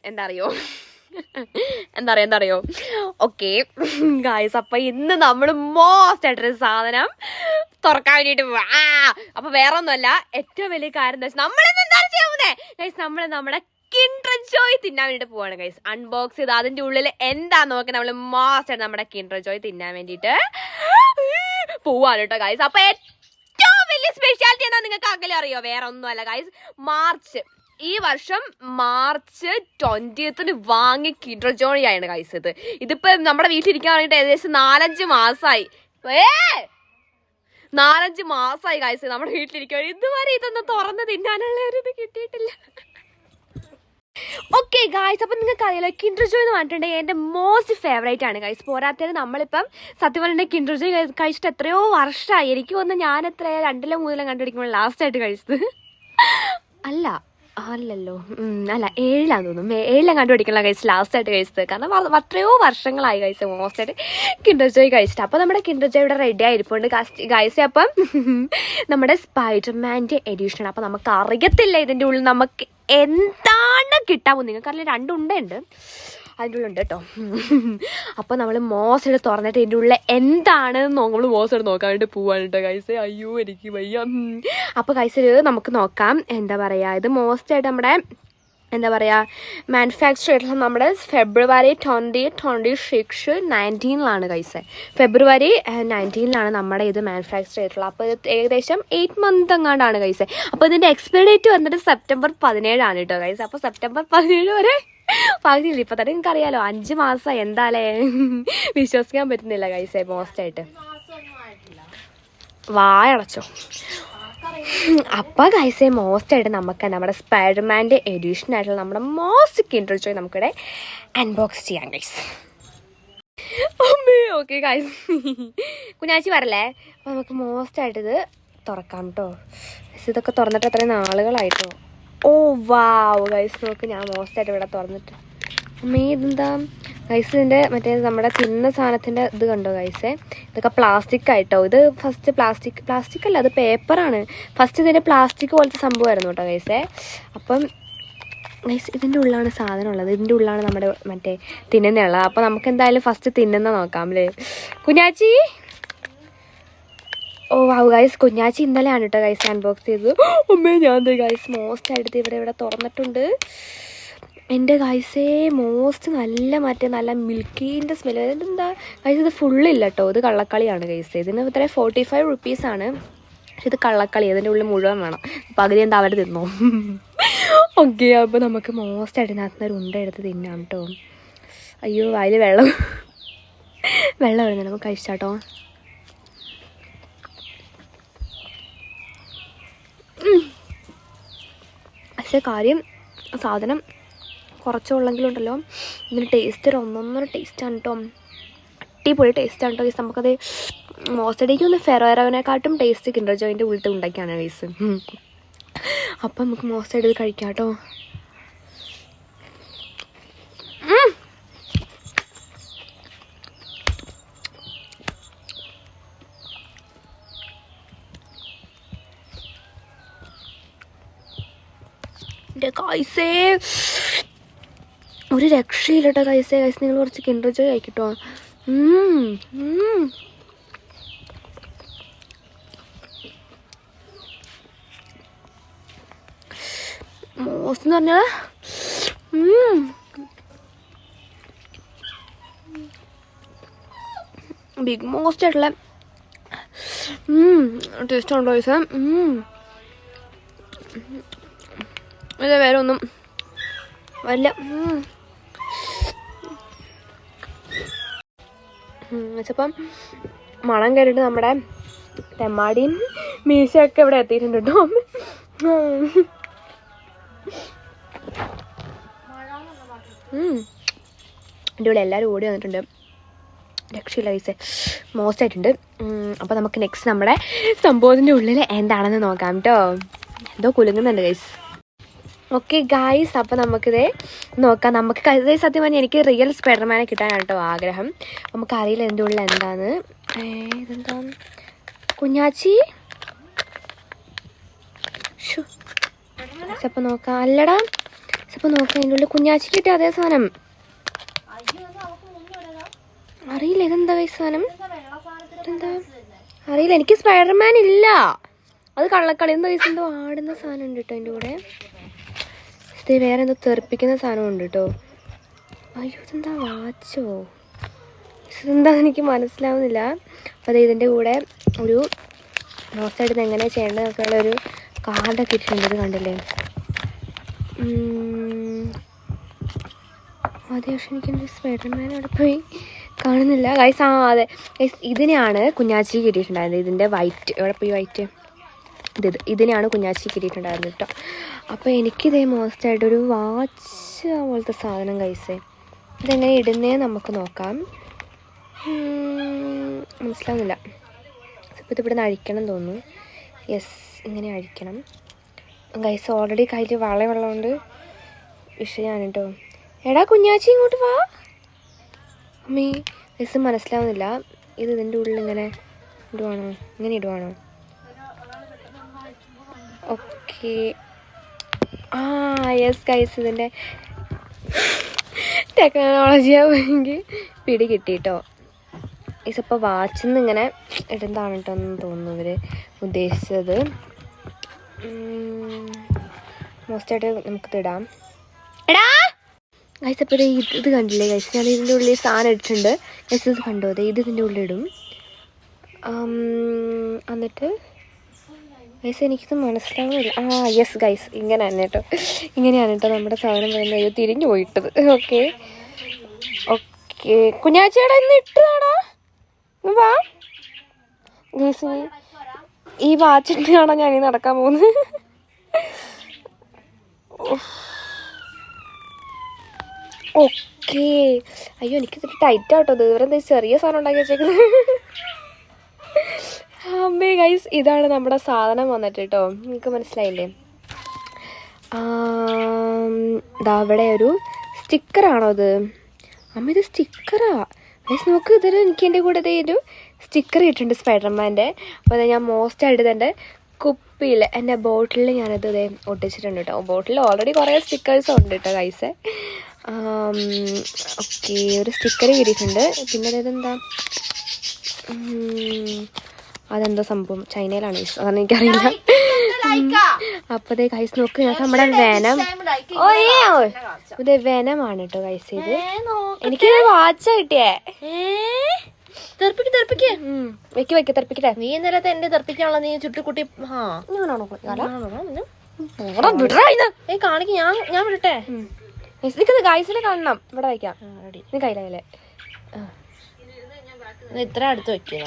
എന്താ അറിയോ okay guys, അപ്പൊ ഇന്ന് നമ്മൾ മോസ്റ്റ് ആയിട്ടൊരു സാധനം തുറക്കാൻ വേണ്ടിട്ട് അപ്പൊ വേറെ ഒന്നുമല്ല, ഏറ്റവും വലിയ കാര്യം എന്താ വെച്ചാൽ നമ്മളെന്താ ചെയ്യാവുന്നേ ഗൈസ്, നമ്മുടെ കിൻഡർ ജോയ് തിന്നാൻ വേണ്ടിട്ട് പോവാണ് ഗൈസ്. അൺബോക്സ് ചെയ്ത് അതിന്റെ ഉള്ളിൽ എന്താ നോക്കി നമ്മൾ മോസ്റ്റ് ആയിട്ട് നമ്മുടെ കിൻഡർ ജോയ് തിന്നാൻ വേണ്ടിട്ട് പോവാണ് കേട്ടോ ഗൈസ്. അപ്പൊ ഏറ്റവും വലിയ സ്പെഷ്യാലിറ്റി എന്താ നിങ്ങൾക്ക് അകലെ അറിയോ? വേറെ ഒന്നുമല്ല ഗൈസ്, ഈ വർഷം മാർച്ച് 20th വാങ്ങിയ കിൻഡർ ജോയ് ആണ് ഗൈസ്. ഇതിപ്പോ നമ്മുടെ വീട്ടിലിരിക്കാൻ വേണ്ടിട്ട് ഏകദേശം 4-5 മാസമായി. 4-5 മാസമായി ഗൈസ് നമ്മുടെ വീട്ടിലിരിക്കാൻ. ഇതുവരെ ഇതൊന്നും തുറന്ന് തിന്നാനുള്ള ഒരു ഇത് കിട്ടിയിട്ടില്ല. ഓക്കെ ഗായ്സ്, അപ്പം നിങ്ങൾക്ക് അറിയാലോ കിൻഡർ ജോയ് എന്ന് പറഞ്ഞിട്ടുണ്ടെങ്കിൽ എൻ്റെ മോസ്റ്റ് ഫേവറേറ്റ് ആണ് ഗൈസ്. പോരാത്തതിന് നമ്മളിപ്പം സത്യം പറഞ്ഞിട്ട് കിൻഡർ ജോയ് കഴിച്ചിട്ട് എത്രയോ വർഷമായി. എനിക്ക് തോന്നുന്നു ഞാൻ 2-3 കണ്ടുപിടിക്കുമ്പോൾ ലാസ്റ്റായിട്ട് കഴിച്ചത് അല്ലല്ലോ 7 തോന്നുന്നു. 7 കണ്ടുപിടിക്കണ കഴിച്ച് ലാസ്റ്റായിട്ട് കഴിച്ചത്. കാരണം അത്രയോ വർഷങ്ങളായി കഴിച്ചത് മോസ്റ്റായിട്ട് കിൻഡർ ജോയ് കഴിച്ചിട്ട്. അപ്പോൾ നമ്മുടെ കിൻഡർ ജോയ് ഇവിടെ റെഡി ആയിരിപ്പുണ്ട് ഗൈസ്. അപ്പം നമ്മുടെ സ്പൈഡർമാൻ്റെ എഡിഷനാണ്. അപ്പോൾ നമുക്ക് അറിയത്തില്ല ഇതിൻ്റെ ഉള്ളിൽ നമുക്ക് എന്താണ് കിട്ടാൻ പോകുന്നത്. നിങ്ങൾക്കറിയില്ല, 2 ഉണ്ടുണ്ട് അതിൻ്റെ ഉള്ളുണ്ട് കേട്ടോ. അപ്പോൾ നമ്മൾ മോസ്റ്റ് തുറന്നിട്ട് ഇതിൻ്റെ ഉള്ളിൽ എന്താണെന്ന് നമ്മൾ മോസ്റ്റ് നോക്കാൻ വേണ്ടി പോവാണ് കേട്ടോ ഗൈസ്. അയ്യോ എനിക്ക് വയ്യ. അപ്പോൾ ഗൈസ് നമുക്ക് നോക്കാം. എന്താ പറയുക, ഇത് മോസ്റ്റായിട്ട് നമ്മുടെ മാനുഫാക്ചർ ആയിട്ടുള്ള നമ്മുടെ ഫെബ്രുവരി 19 ഗൈസ്. ഫെബ്രുവരി 19 നമ്മുടെ ഇത് മാനുഫാക്ചർ ചെയ്തിട്ടുള്ളത്. അപ്പോൾ ഇത് ഏകദേശം 8 months എങ്ങാണ്ടാണ് ഗൈസ്. അപ്പോൾ ഇതിൻ്റെ എക്സ്പയറി ഡേറ്റ് വന്നിട്ട് September 17 കേട്ടോ ഗൈസ്. അപ്പോൾ September 17 വരെ പകുതിയില്ല. ഇപ്പം തന്നെ നിങ്ങൾക്ക് അറിയാലോ 5 മാസം എന്താലേ വിശ്വസിക്കാൻ പറ്റുന്നില്ല ഗൈസ്. മോസ്റ്റായിട്ട് വായടച്ചോ. അപ്പോൾ ഗൈസേ മോസ്റ്റായിട്ട് നമുക്ക് നമ്മുടെ സ്പൈഡർമാൻ്റെ എഡിഷനായിട്ടുള്ള നമ്മുടെ മോസ്റ്റ് കിൻഡർ ജോയ് നമുക്കിവിടെ അൺബോക്സ് ചെയ്യാം ഗൈസ്. ഓക്കെ ഗൈസ്, കുഞ്ഞാച്ചി വരല്ലേ. അപ്പോൾ നമുക്ക് മോസ്റ്റായിട്ട് ഇത് തുറക്കാം കേട്ടോ. ഇതൊക്കെ തുറന്നിട്ട് എത്രയും നാളുകളായിട്ടോ. ഓ വാവ് ഗൈസ്, നോക്ക് ഞാൻ മോസ്റ്റായിട്ട് ഇവിടെ തുറന്നിട്ട് ഇതെന്താ ഗൈസ്, ഇതിൻ്റെ നമ്മുടെ തിന്ന സാധനത്തിൻ്റെ ഇത് കണ്ടോ ഗൈസേ. ഇതൊക്കെ പ്ലാസ്റ്റിക് ആയിട്ടോ. ഇത് ഫസ്റ്റ് പ്ലാസ്റ്റിക് അല്ല, അത് പേപ്പറാണ്. ഫസ്റ്റ് ഇതിൻ്റെ പ്ലാസ്റ്റിക് പോലത്തെ സംഭവമായിരുന്നു കേട്ടോ ഗൈസേ. അപ്പം ഗൈസ് ഇതിൻ്റെ ഉള്ളിലാണ് സാധനം ഉള്ളത്. ഇതിൻ്റെ ഉള്ളിലാണ് നമ്മുടെ തിന്നുന്നുള്ളത്. അപ്പോൾ നമുക്ക് എന്തായാലും ഫസ്റ്റ് തിന്നുന്ന നോക്കാം അല്ലേ കുഞ്ഞാച്ചി. ഓ വാവ് ഗൈസ്, കുഞ്ഞാച്ചി ഇന്നലെയാണ് കേട്ടോ ഗൈസ് അൺബോക്സ് ചെയ്തത്. ഞാൻ ഗൈസ് മോസ്റ്റായിട്ട് ഇവിടെ തുറന്നിട്ടുണ്ട്. എൻ്റെ ഗൈസേ മോസ്റ്റ് നല്ല മിൽക്കീൻ്റെ സ്മെല്ല്. ഇതെന്താ ഗൈസ്, ഇത് ഫുള്ളില്ല കേട്ടോ, ഇത് കള്ളക്കളിയാണ് ഗൈസ്. ഇതിന് ഇത്ര 45 rupees ആണ്. പക്ഷെ ഇത് കള്ളക്കളി, അതിൻ്റെ ഉള്ളിൽ മുഴുവൻ വേണം. പകുതി എന്താ അവർ തിന്നോ. ഓക്കെ, അപ്പോൾ നമുക്ക് മോസ്റ്റായിട്ട് ഇതിനകത്ത് ഒരു ഉണ്ട എടുത്ത് തിന്നാം കേട്ടോ. അയ്യോ വായിൽ വെള്ളം വരുന്നുണ്ട്. നമുക്ക് കഴിച്ചാട്ടോ. പക്ഷേ സാധനം കുറച്ചുള്ളെങ്കിലും ഉണ്ടല്ലോ, ഇതിന് ടേസ്റ്റ് ഒരു ഒന്നൊന്നര ടേസ്റ്റാണ് കേട്ടോ. അടിപൊളി ടേസ്റ്റാണ് കേട്ടോ ഗൈസ്. നമുക്കത് മോസ്റ്റഡിക്ക് ഒന്ന് ഫെറോറവിനെക്കാട്ടും ടേസ്റ്റ് കിൻഡർ ജോയിൻ്റെ ഉള്ളിട്ട് ഉണ്ടാക്കിയാണ് ഗൈസ്. അപ്പം നമുക്ക് മോസ്റ്റഡ് ഇത് കഴിക്കാം കേട്ടോ. ഗൈസേ ഒരു രക്ഷയില്ല കേട്ടോ ഗൈസേ. നിങ്ങൾ കുറച്ച് കിൻഡർ ജോയ് കഴിക്കട്ടോ. മോസ്റ്റ് എന്ന് പറഞ്ഞാൽ ബിഗ് മോസ്റ്റ് ആയിട്ടുള്ള ടേസ്റ്റ് ഉണ്ടോ ഗൈസേ. ഇത് വേറെ ഒന്നും വല്ല വെച്ചപ്പം മണം കയറിയിട്ട് നമ്മുടെ തെമ്മാടിയും മീശയൊക്കെ ഇവിടെ എത്തിയിട്ടുണ്ട് കേട്ടോ. എൻ്റെ കൂടെ എല്ലാവരും ഓടി വന്നിട്ടുണ്ട്. രക്ഷയില്ല ഗൈസ്, മോസ്റ്റായിട്ടുണ്ട്. അപ്പോൾ നമുക്ക് നെക്സ്റ്റ് നമ്മുടെ സംഭവത്തിൻ്റെ ഉള്ളിൽ എന്താണെന്ന് നോക്കാം കേട്ടോ. എന്തോ കുലുങ്ങുന്നുണ്ട് ഗൈസ്. ഓക്കെ ഗായ്സ്, അപ്പോൾ നമുക്കിത് നോക്കാം. നമുക്ക് സത്യം പറഞ്ഞാൽ എനിക്ക് റിയൽ സ്പൈഡർമാനെ കിട്ടാനാണ് കേട്ടോ ആഗ്രഹം. നമുക്കറിയില്ല എൻ്റെ ഉള്ളിൽ എന്താന്ന്. ഇതെന്താ കുഞ്ഞാച്ചി അപ്പം നോക്കാം. അല്ലടാ അപ്പം നോക്കാം, അതിൻ്റെ ഉള്ളിൽ കുഞ്ഞാച്ചി കിട്ടിയ അതേ സാധനം. അറിയില്ല ഇതെന്താ ഈ സാധനം, ഇതെന്താ അറിയില്ല. എനിക്ക് സ്പൈഡർമാൻ ഇല്ല, അത് കള്ളക്കളി. എന്താ ഈ എന്തോ ആടുന്ന സാധനം ഉണ്ട് കേട്ടോ അതിൻ്റെ കൂടെ. ഇത് വേറെ എന്തോ തെറിപ്പിക്കുന്ന സാധനം ഉണ്ട് കേട്ടോ. അയ്യോ ഇതെന്താ വാച്ചോ, ഇതെന്താന്ന് എനിക്ക് മനസ്സിലാവുന്നില്ല. അപ്പോൾ അത് ഇതിൻ്റെ കൂടെ ഒരു മോശമായിട്ട് എങ്ങനെ ചെയ്യേണ്ടതെന്നൊക്കെയുള്ള ഒരു കാർഡൊക്കെ ഇട്ടിട്ടുണ്ട്. ഇത് കണ്ടില്ലേ? അതെ, പക്ഷെ എനിക്കെൻ്റെ സ്പൈഡർമാൻ അവിടെ പോയി കാണുന്നില്ല ഗൈസ്. അതെ ഗൈസ്, ഇതിനെയാണ് കുഞ്ഞാച്ചി കിട്ടിയിട്ടുണ്ടായിരുന്നത്. ഇതിൻ്റെ വൈറ്റ് എവിടെ പോയി, വൈറ്റ് ഇതിനെയാണ് കുഞ്ഞാച്ചി കിട്ടിയിട്ടുണ്ടായിരുന്നത് കേട്ടോ. അപ്പോൾ എനിക്കിതേ മോസ്റ്റായിട്ടൊരു വാച്ച് പോലത്തെ സാധനം ഗൈസേ. ഇതെങ്ങനെ ഇടുന്നേ നമുക്ക് നോക്കാം. മനസ്സിലാവുന്നില്ല. ഇപ്പോൾ ഇതിവിടെ നിന്ന് അഴിക്കണം തോന്നുന്നു. യെസ്, ഇങ്ങനെ അഴിക്കണം ഗൈസ്. ഓൾറെഡി കയ്യിൽ വളയുള്ളതുകൊണ്ട് വിഷയമാണ് കേട്ടോ. എടാ കുഞ്ഞാച്ചി ഇങ്ങോട്ട് വാ. അമ്മേ ഗൈസ് മനസ്സിലാവുന്നില്ല. ഇത് ഇതിൻ്റെ ഉള്ളിൽ ഇങ്ങനെ ഇടുവാണോ, ഇങ്ങനെ ഇടുവാണോ? ഓക്കെ, യെസ് ഗൈസ്, ഇതിൻ്റെ ടെക്നോളജിയാണെങ്കിൽ പിടി കിട്ടിയിട്ടോ. ഇതിപ്പോൾ വാച്ചിൽ നിന്ന് ഇങ്ങനെ ഇടുന്നതാണ് കേട്ടോ എന്ന് തോന്നുന്നു ഇവർ ഉദ്ദേശിച്ചത്. മോസ്റ്റായിട്ട് നമുക്കിത് ഇടാം. എടാ ഗൈസ്, അപ്പോൾ ഇത് കണ്ടില്ലേ ഗൈസ്, ഞാൻ ഇതിൻ്റെ ഉള്ളിൽ സാധനം ഇട്ടിട്ടുണ്ട് ഗൈസ്. ഇത് കണ്ടോ, അതെ ഇത് ഇതിൻ്റെ ഉള്ളിലിടും. എന്നിട്ട് ഗൈസ് എനിക്കിത് മനസ്സിലാവുന്നില്ല. യെസ് ഗൈസ്, ഇങ്ങനെ തന്നെ കേട്ടോ, ഇങ്ങനെയാണ് കേട്ടോ നമ്മുടെ സാധനം വരുന്നത്. അയ്യോ തിരിഞ്ഞു പോയിട്ടത്. ഓക്കെ ഓക്കെ കുഞ്ഞാച്ചിയുടെ ഇന്ന് ഇട്ടതാടാ, വാ ഗൈസ്. ഈ വാച്ചിട്ടാണോ ഞാനീ നടക്കാൻ പോകുന്നത്? ഓക്കെ, അയ്യോ എനിക്കിത് ടൈറ്റാട്ടോ. ഇത് ഇവരെന്താ ചെറിയ സാധനം ഉണ്ടാക്കി വെച്ചേക്കുന്നത്. അമ്മേ ഗൈസ്, ഇതാണ് നമ്മുടെ സാധനം വന്നിട്ട് കേട്ടോ. നിങ്ങൾക്ക് മനസ്സിലായില്ലേ? അവിടെ ഒരു സ്റ്റിക്കറാണോ ഇത്? അമ്മ ഇത് സ്റ്റിക്കറാ ഗൈസ്. നോക്ക്, ഇതൊരു എനിക്ക് എൻ്റെ കൂടെ ഒരു സ്റ്റിക്കർ ഇട്ടിട്ടുണ്ട് സ്പൈഡർമാൻ്റെ. അപ്പോൾ അത് ഞാൻ മോസ്റ്റായിട്ട് എൻ്റെ കുപ്പിയിൽ എൻ്റെ ബോട്ടിലിൽ ഞാനത് ഒട്ടിച്ചിട്ടുണ്ട് കേട്ടോ. ബോട്ടിൽ ഓൾറെഡി കുറേ സ്റ്റിക്കേഴ്സ് ഉണ്ട് കേട്ടോ ഗൈസ്. ഓക്കെ, ഒരു സ്റ്റിക്കർ കിട്ടിയിട്ടുണ്ട്. പിന്നെ അതെന്താ, അതെന്തോ സംഭവം ചൈനയിലാണ് ഗൈസ്, അതാണ് എനിക്കറിയില്ല. അപ്പോൾ അതേ ഗൈസ് നോക്ക്, നമ്മുടെ വെനം. ഇത് വെനമാണ് കേട്ടോ ഗൈസ്. ഇത് എനിക്ക് വാച്ച കിട്ടിയേ. തെറിപ്പിക്ക് തെറിപ്പിക്കട്ടെ. നീ ഇന്നലത്തെ എന്റെ തെറിപ്പിക്കാനുള്ള നീ ചുട്ടിക്കുട്ടി കാണിക്ക്. ഞാൻ വിടട്ടെ ഗൈസിനെ കാണണം. ഇവിടെ വയ്ക്കാം. നീ കയ്യിലല്ലേ ഇത്ര അടുത്ത് വെക്കുന്ന.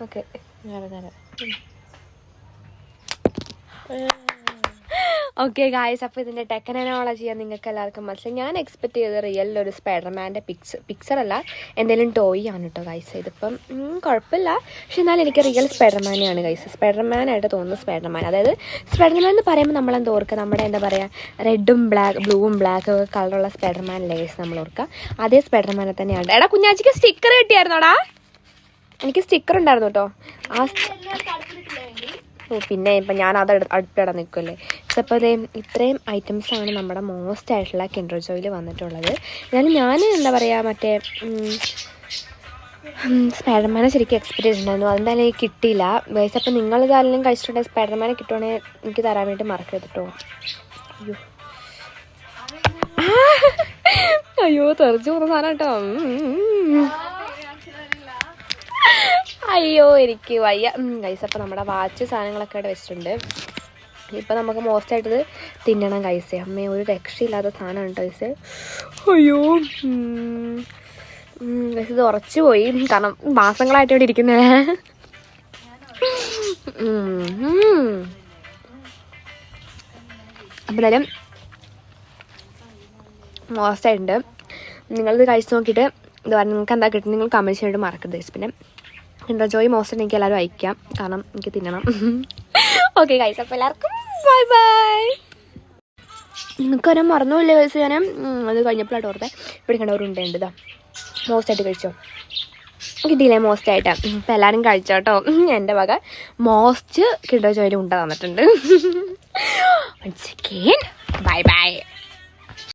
ഓക്കെ, ഓക്കെ ഗായ്സ്, അപ്പോൾ ഇതിൻ്റെ ടെക്നോളജി നിങ്ങൾക്ക് എല്ലാവർക്കും മനസ്സിലായി. ഞാൻ എക്സ്പെക്ട് ചെയ്ത റിയൽ ഒരു സ്പൈഡർമാൻ്റെ പിക്ചറല്ല, എന്തെങ്കിലും ടോയ് ആണ് കേട്ടോ ഗൈസ്. ഇതിപ്പം കുഴപ്പമില്ല, പക്ഷെ എന്നാലും എനിക്ക് റിയൽ സ്പൈഡർമാനെയാണ് ഗൈസ്. സ്പൈഡർമാനായിട്ട് തോന്നുന്നു സ്പൈഡർമാൻ. അതായത് സ്പൈഡർമാൻ എന്ന് പറയുമ്പോൾ നമ്മളെന്താ ഓർക്കുക, നമ്മുടെ എന്താ പറയുക, റെഡും ബ്ലൂവും ബ്ലാക്കും കളറുള്ള സ്പൈഡർമാൻ അല്ലേ ഗൈസ് നമ്മൾ ഓർക്കുക. അതേ സ്പൈഡർമാനെ തന്നെയാണ്. എടാ കുഞ്ഞാച്ചിക്ക് സ്റ്റിക്കർ കിട്ടിയായിരുന്നോടാ? എനിക്ക് സ്റ്റിക്കർ ഉണ്ടായിരുന്നു കേട്ടോ. പിന്നെ ഇപ്പം ഞാൻ അത് അടുത്തിടാൻ നിൽക്കുമല്ലേ. അപ്പോൾ അതേ ഇത്രയും ഐറ്റംസാണ് നമ്മുടെ മോസ്റ്റ് ആയിട്ടുള്ള കിൻഡർ ജോയിൽ വന്നിട്ടുള്ളത്. എന്നാലും ഞാൻ എന്താ പറയുക, മറ്റേ സ്പൈഡർമാനെ ശരിക്കും എക്സ്പെക്ട് ചെയ്തിട്ടുണ്ടായിരുന്നു. അതെന്തായാലും എനിക്ക് കിട്ടിയില്ല ഗൈസ്. അപ്പം നിങ്ങളിതായാലും കഴിച്ചിട്ടുണ്ടെങ്കിൽ സ്പൈഡർമാനെ കിട്ടുവാണെങ്കിൽ എനിക്ക് തരാൻ വേണ്ടി മറക്കരുത് കേട്ടോ. അയ്യോ തെറിച്ചു പോകുന്ന സാധനം കേട്ടോ. അയ്യോ എനിക്ക് വയ്യ ഗൈസ്. അപ്പം നമ്മുടെ വാച്ച് സാധനങ്ങളൊക്കെ ഇവിടെ വെച്ചിട്ടുണ്ട്. ഇപ്പം നമുക്ക് മോസ്റ്റായിട്ടിത് തിന്നണം ഗൈസ്. അമ്മേ ഒരു രക്ഷയില്ലാത്ത സാധനമാണ് ഗൈസ്. അയ്യോ ഗൈസ്, ഇത് ഉറച്ചു പോയി, കാരണം മാസങ്ങളായിട്ട് ഇവിടെ ഇരിക്കുന്നേ. അപ്പം എന്തായാലും മോസ്റ്റായിട്ടുണ്ട്. നിങ്ങളിത് കഴിച്ച് നോക്കിയിട്ട് ഇത് പറഞ്ഞാൽ നിങ്ങൾക്ക് എന്താ കിട്ടുന്നത് നിങ്ങൾ കമൻറ്റ് ചെയ്യാനായിട്ട് മറക്കരുത് ഗൈസ്. പിന്നെ കിൻഡർ ജോയ് മോസ്റ്റ് എനിക്ക് എല്ലാവരും അയക്കാം, കാരണം എനിക്ക് തിന്നണം. ഓക്കെ ഗൈസ്, അപ്പോൾ എല്ലാവർക്കും ബൈ ബൈ. നിങ്ങൾക്കറിയാൻ മറന്നുമില്ലേ ഗൈസ്, ഞാൻ അത് കഴിഞ്ഞപ്പോഴായിട്ട് ഓർത്തേ. ഇവിടെ കണ്ടവരുണ്ട് ഇതാ മോസ്റ്റായിട്ട് കഴിച്ചോ. കിട്ടിയില്ലേ മോസ്റ്റായിട്ട്? ഇപ്പം എല്ലാവരും കഴിച്ചോ കേട്ടോ. എൻ്റെ വക മോസ്റ്റ് കിൻഡർ ജോയിൽ ഉണ്ട തന്നിട്ടുണ്ട്. Bye bye.